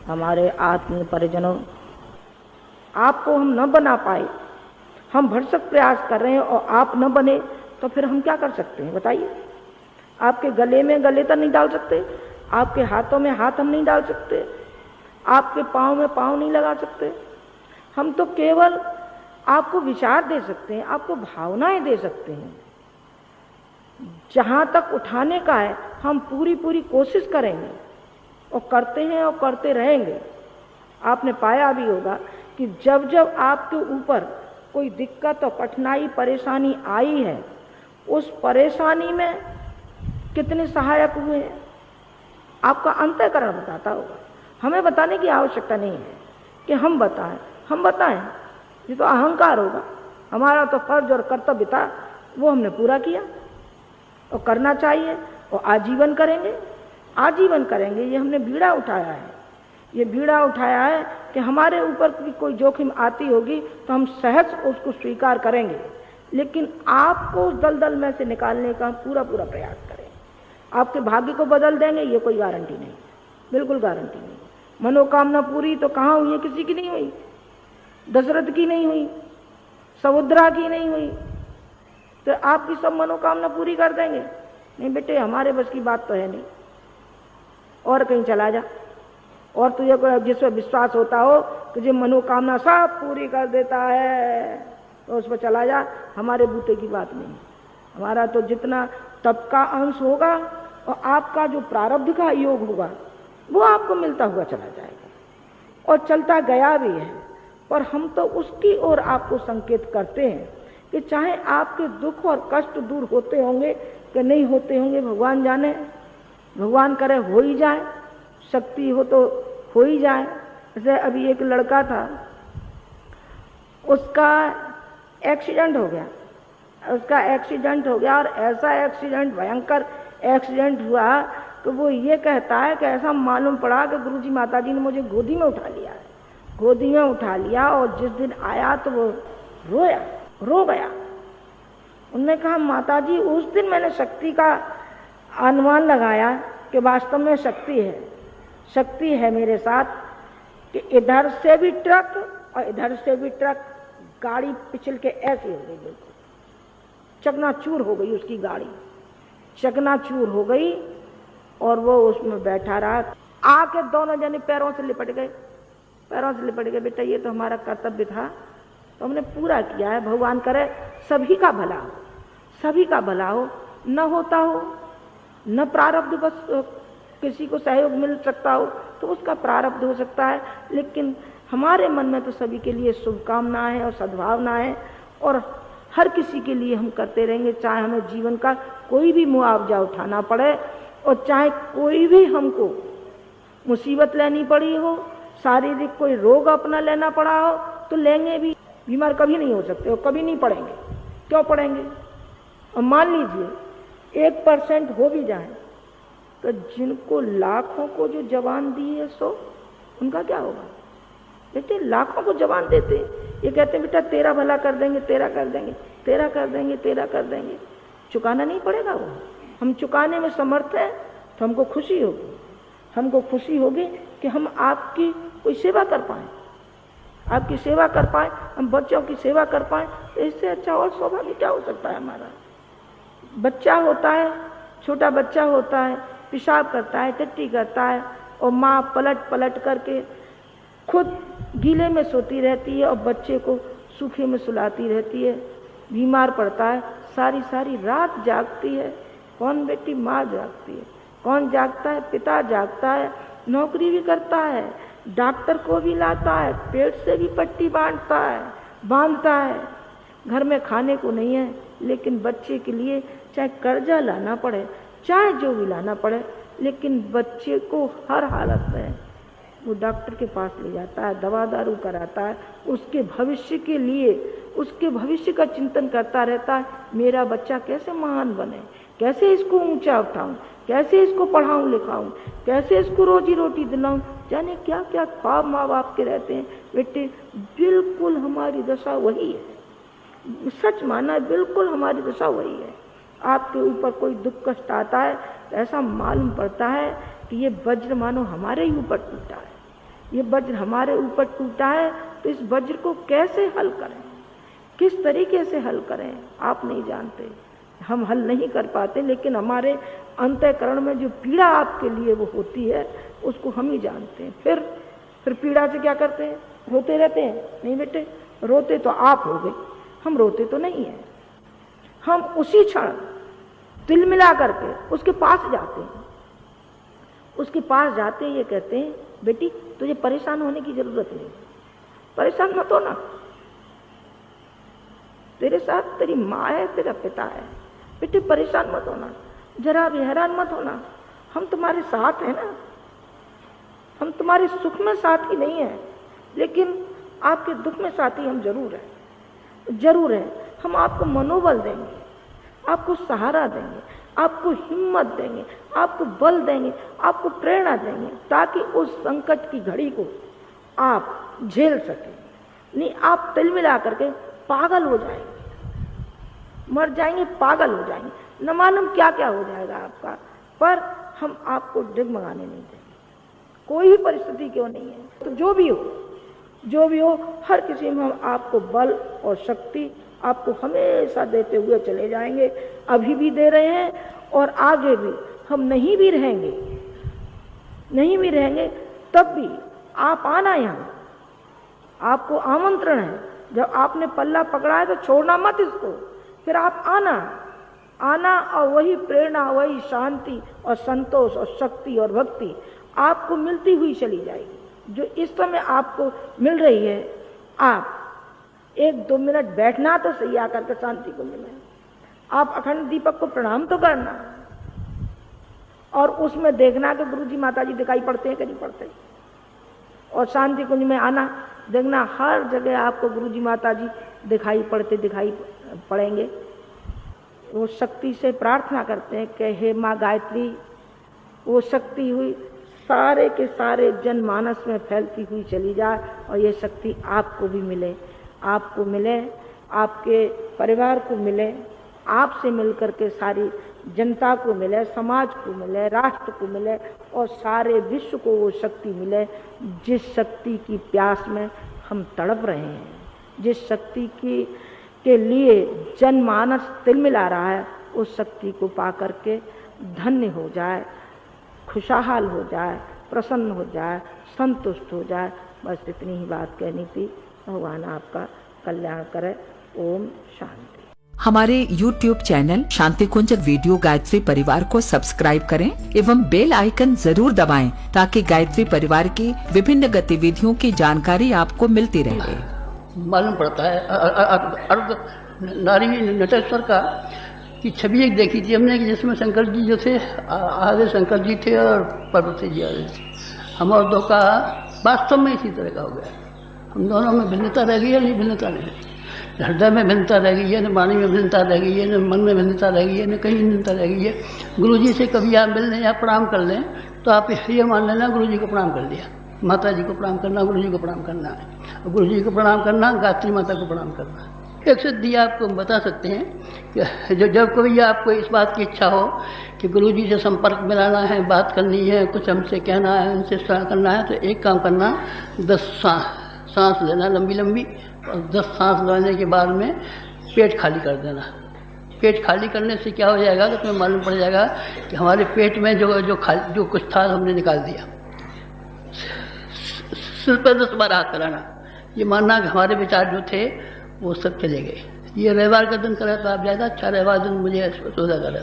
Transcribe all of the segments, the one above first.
हमारे आत्मीय परिजनों, आपको हम न बना पाए, हम भरसक प्रयास कर रहे हैं और आप न बने तो फिर हम क्या कर सकते हैं बताइए। आपके गले में गले तो नहीं डाल सकते, आपके हाथों में हाथ हम नहीं डाल सकते, आपके पाँव में पाँव नहीं लगा सकते। हम तो केवल आपको विचार दे सकते हैं, आपको भावनाएं दे सकते हैं। जहां तक उठाने का है हम पूरी पूरी कोशिश करेंगे और करते हैं और करते रहेंगे। आपने पाया भी होगा कि जब जब आपके ऊपर कोई दिक्कत और कठिनाई परेशानी आई है, उस परेशानी में कितने सहायक हुए हैं आपका अंतःकरण बताता होगा। हमें बताने की आवश्यकता नहीं है कि हम बताएं, ये तो अहंकार होगा। हमारा तो फर्ज और कर्तव्य था, वो हमने पूरा किया और करना चाहिए और आजीवन करेंगे। ये हमने बीड़ा उठाया है, ये बीड़ा उठाया है कि हमारे ऊपर कोई जोखिम आती होगी तो हम सहज उसको स्वीकार करेंगे, लेकिन आपको उस दलदल में से निकालने का पूरा प्रयास करें। आपके भाग्य को बदल देंगे ये कोई गारंटी नहीं, बिल्कुल गारंटी नहीं। मनोकामना पूरी तो कहाँ हुई है? किसी की नहीं हुई, दशरथ की नहीं हुई, समुद्रा की नहीं हुई, तो आपकी सब मनोकामना पूरी कर देंगे? नहीं बेटे, हमारे बस की बात तो है नहीं। और कहीं चला जा, और तुझे कोई जिस पर विश्वास होता हो तुझे मनोकामना सब पूरी कर देता है तो उस पर चला जा। हमारे बूते की बात नहीं, हमारा तो जितना तप का अंश होगा और आपका जो प्रारब्ध का योग होगा वो आपको मिलता हुआ चला जाएगा और चलता गया भी है। और हम तो उसकी ओर आपको संकेत करते हैं कि चाहे आपके दुख और कष्ट दूर होते होंगे कि नहीं होते होंगे, भगवान जाने, भगवान करे हो ही जाए, शक्ति हो तो हो ही जाए। जैसे अभी एक लड़का था, उसका एक्सीडेंट हो गया और ऐसा एक्सीडेंट, भयंकर एक्सीडेंट हुआ तो वो ये कहता है कि ऐसा मालूम पड़ा कि गुरुजी माताजी ने मुझे गोदी में उठा लिया और जिस दिन आया तो वो रो गया। उन्होंने कहा माताजी उस दिन मैंने शक्ति का अनुमान लगाया कि वास्तव में शक्ति है मेरे साथ कि इधर से भी ट्रक और इधर से भी ट्रक, गाड़ी पिछल के ऐसी हो गई, बिल्कुल चकनाचूर हो गई, उसकी गाड़ी चकनाचूर हो गई और वो उसमें बैठा रहा। आके दोनों जने पैरों से लिपट गए। बेटा ये तो हमारा कर्तव्य था, तो हमने पूरा किया है। भगवान करे सभी का भला हो, न होता हो, न प्रारब्ध बस किसी को सहयोग मिल सकता हो तो उसका प्रारब्ध हो सकता है, लेकिन हमारे मन में तो सभी के लिए शुभकामनाएं है और सद्भावना है और हर किसी के लिए हम करते रहेंगे। चाहे हमें जीवन का कोई भी मुआवजा उठाना पड़े और चाहे कोई भी हमको मुसीबत लेनी पड़ी हो, शारीरिक कोई रोग अपना लेना पड़ा हो तो लेंगे भी। बीमार कभी नहीं हो सकते और कभी नहीं पड़ेंगे, क्यों पड़ेंगे? और मान लीजिए 1% हो भी जाए तो जिनको लाखों को जो जबान दी है सो उनका क्या होगा? बेटे लाखों को जबान देते, ये कहते हैं बेटा तेरा भला कर देंगे, तेरा कर देंगे, चुकाना नहीं पड़ेगा। वो हम चुकाने में समर्थ हैं तो हमको खुशी होगी कि हम आपकी कोई सेवा कर पाए, हम बच्चों की सेवा कर पाए, तो इससे अच्छा और सौभाग्य क्या हो सकता है? हमारा बच्चा होता है, छोटा बच्चा होता है, पेशाब करता है, टट्टी करता है और माँ पलट करके खुद गीले में सोती रहती है और बच्चे को सूखे में सुलाती रहती है। बीमार पड़ता है, सारी रात जागती है। कौन बेटी? माँ जागती है। कौन जागता है? पिता जागता है, नौकरी भी करता है, डॉक्टर को भी लाता है, पेट से भी पट्टी बांधता है। घर में खाने को नहीं है, लेकिन बच्चे के लिए चाहे कर्जा लाना पड़े, चाहे जो भी लाना पड़े, लेकिन बच्चे को हर हालत में वो डॉक्टर के पास ले जाता है, दवा दारू कराता है, उसके भविष्य के लिए, उसके भविष्य का चिंतन करता रहता है। मेरा बच्चा कैसे महान बने, कैसे इसको ऊंचा उठाऊं, कैसे इसको पढ़ाऊं लिखाऊं, कैसे इसको रोजी रोटी दिलाऊं, जाने क्या क्या ख्वाब माँ बाप के रहते हैं। बेटे बिल्कुल हमारी दशा वही है, सच माना, बिल्कुल हमारी दशा वही है। आपके ऊपर कोई दुख कष्ट आता है तो ऐसा मालूम पड़ता है कि ये वज्र मानो हमारे ही ऊपर टूटा है, ये वज्र हमारे ऊपर टूटा है, तो इस वज्र को कैसे हल करें, किस तरीके से हल करें, आप नहीं जानते, हम हल नहीं कर पाते। लेकिन हमारे अंतःकरण में जो पीड़ा आपके लिए वो होती है उसको हम ही जानते हैं। फिर पीड़ा से क्या करते हैं, रोते रहते हैं? नहीं बेटे, रोते तो आप हो गए, हम रोते तो नहीं है। हम उसी क्षण तिल मिला करके उसके पास जाते हैं, उसके पास जाते हैं, ये कहते हैं बेटी तुझे परेशान होने की जरूरत नहीं, परेशान मत होना, तेरे साथ तेरी माँ है, तेरा पिता है, बेटे परेशान मत होना, जरा भी हैरान मत होना, हम तुम्हारे साथ हैं ना, हम तुम्हारे सुख में साथी नहीं है, लेकिन आपके दुख में साथी हम जरूर हैं, जरूर है। हम आपको मनोबल देंगे, आपको सहारा देंगे, आपको हिम्मत देंगे, आपको बल देंगे, आपको प्रेरणा देंगे, ताकि उस संकट की घड़ी को आप झेल सकें। नहीं आप तिल मिला करके पागल हो जाएंगे, मर जाएंगे, पागल हो जाएंगे, न मालूम क्या क्या हो जाएगा आपका, पर हम आपको डगमगाने नहीं देंगे, कोई भी परिस्थिति क्यों नहीं है। तो जो भी हो हर किसी में हम आपको बल और शक्ति आपको हमेशा देते हुए चले जाएंगे, अभी भी दे रहे हैं और आगे भी हम नहीं भी रहेंगे तब भी आप आना, यहाँ आपको आमंत्रण है। जब आपने पल्ला पकड़ा है तो छोड़ना मत इसको, फिर आप आना और वही प्रेरणा, वही शांति और संतोष और शक्ति और भक्ति आपको मिलती हुई चली जाएगी जो इस समय आपको मिल रही है। आप 1-2 मिनट बैठना तो सही आकर के शांति कुंज में, आप अखंड दीपक को प्रणाम तो करना और उसमें देखना कि गुरुजी माताजी दिखाई पड़ते हैं कि नहीं पड़ते, और शांति कुंज में आना, देखना हर जगह आपको गुरुजी माताजी दिखाई पड़ेंगे। वो शक्ति से प्रार्थना करते हैं कि हे माँ गायत्री, वो शक्ति हुई सारे के सारे जनमानस में फैलती हुई चली जाए और ये शक्ति आपको भी मिले, आपको मिले, आपके परिवार को मिले, आपसे मिलकर के सारी जनता को मिले, समाज को मिले, राष्ट्र को मिले और सारे विश्व को वो शक्ति मिले जिस शक्ति की प्यास में हम तड़प रहे हैं, जिस शक्ति के लिए जनमानस तिलमिला रहा है, उस शक्ति को पा करके धन्य हो जाए, खुशहाल हो जाए, प्रसन्न हो जाए, संतुष्ट हो जाए। बस इतनी ही बात कहनी थी। भगवान आपका कल्याण करे। ओम शांति। हमारे YouTube चैनल शांति कुंज वीडियो गायत्री परिवार को सब्सक्राइब करें एवं बेल आइकन जरूर दबाएं ताकि गायत्री परिवार की विभिन्न गतिविधियों की जानकारी आपको मिलती रहे। मालूम पड़ता है अर्ध नारी नटेश्वर का की छवि एक देखी थी हमने कि जिसमें शंकर जी जो थे आगे शंकर जी थे और पार्वती जी आगे थे। हम और दो का वास्तव में इसी तरह का हो गया। हम दोनों में भिन्नता रह गई है, नहीं भिन्नता नहीं, हृदय में भिन्नता रह गई है, न वाणी में भिन्नता रह गई है, न मन में भिन्नता रह गई है, न कहीं भिन्नता रह गई है। गुरु जी से कभी आप मिल लें या प्रणाम कर लें तो आप ये मान लेना गुरु जी को प्रणाम कर लिया। माता जी को प्रणाम करना, गुरु जी को प्रणाम करना है। गुरु जी को प्रणाम करना, गायत्री माता को प्रणाम करना। एक सिद्धि आपको बता सकते हैं कि जब कभी आपको इस बात की इच्छा हो कि गुरु जी से संपर्क मिलाना है, बात करनी है, कुछ हमसे कहना है, उनसे सलाह करना है, तो एक काम करना, 10 सांस लेना लंबी लंबी, और 10 सांस लेने के बाद में पेट खाली कर देना। पेट खाली करने से क्या हो जाएगा तो तुम्हें मालूम पड़ जाएगा कि हमारे पेट में जो कुछ था हमने निकाल दिया। सिर पर 10 बार हाथ कराना, ये मानना कि हमारे विचार जो थे वो सब चले गए। ये रविवार का दिन करे तो आप ज़्यादा अच्छा, रविवार दिन मुझे सोचा करे।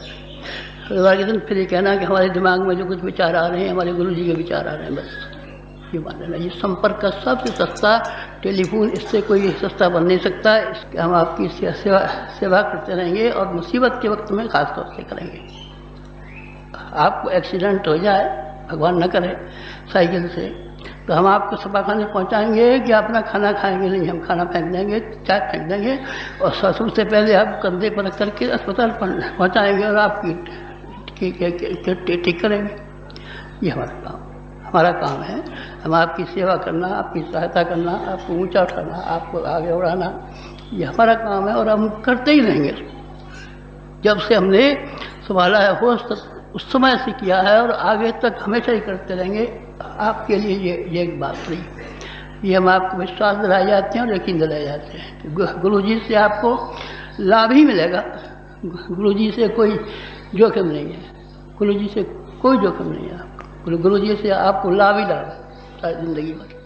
रविवार के दिन फिर ये कहना कि हमारे दिमाग में जो कुछ विचार आ रहे हैं हमारे गुरु जी के विचार आ रहे हैं, बस ये मान लेना। ये संपर्क का सबसे सस्ता टेलीफोन, इससे कोई सस्ता बन नहीं सकता। इसके हम आपकी सेवा करते रहेंगे और मुसीबत के वक्त में खास तौर से करेंगे। आपको एक्सीडेंट हो जाए, भगवान न करे, साइकिल से, तो हम आपको सफाखाने पहुंचाएंगे कि अपना खाना खाएंगे नहीं, हम खाना फेंक देंगे, चाय फेंक देंगे और सबसे पहले आप कंधे पर रख करके अस्पताल पहुंचाएंगे और आपकी ठीक करेंगे। ये हमारा काम है। हम आपकी सेवा करना, आपकी सहायता करना, आपको ऊंचा उठाना, आपको आगे बढ़ाना, ये हमारा काम है और हम करते ही रहेंगे। जब से हमने संभाला है होश उस समय से किया है और आगे तक हमेशा ही करते रहेंगे। आपके लिए ये एक बात रही, ये हम आपको विश्वास दिलाए जाते हैं और यकीन दिलाए जाते हैं। गुरु जी से आपको लाभ ही मिलेगा, गुरु जी से कोई जोखिम नहीं है, गुरु जी से कोई जोखिम नहीं है आपको, गुरु जी से आपको लाभ ही लाभ है सारी जिंदगी भर।